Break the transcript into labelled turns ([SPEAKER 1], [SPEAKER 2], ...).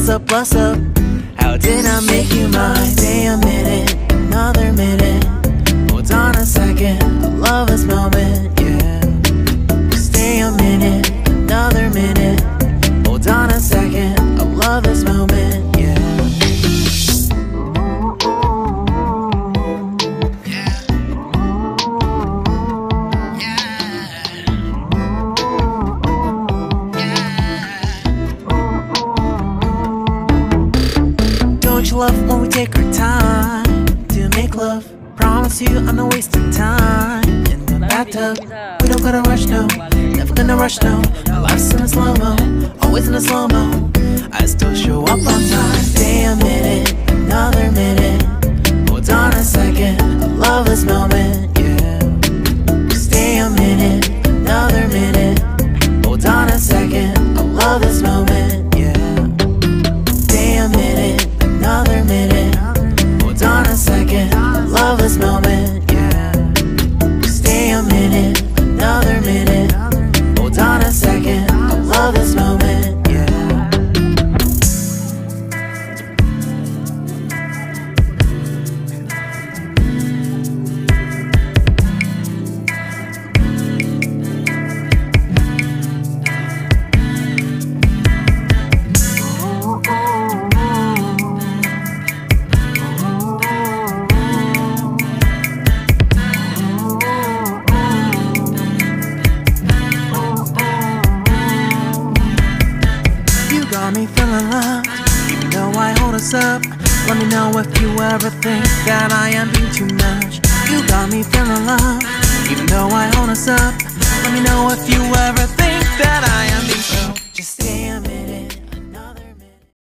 [SPEAKER 1] What's up, what's up? How did I make you mine? Stay a minute, another minute. Hold on a second, I love this moment, yeah. Stay a minute, another minute. Hold on a second, I love this moment, yeah. Don't you love when we take our time to make love? Promise you I'm not wasting time in the bathtub. We don't gotta rush, no, never gonna rush, no. Our life's in a slow-mo, always in a slow-mo. I still show up on time. Stay a minute, another minute. Hold on a second, I love this moment, yeah. Stay a minute, another minute. Hold on a second, I love this moment, yeah. Stay a minute, another minute. Hold on a second, I love this moment, yeah. Stay a minute, another minute. Hold on a second, I love this moment, yeah. Got me feeling loved, even though I hold us up. Let me know if you ever think that I am being too much. You got me feeling loved, even though I hold us up.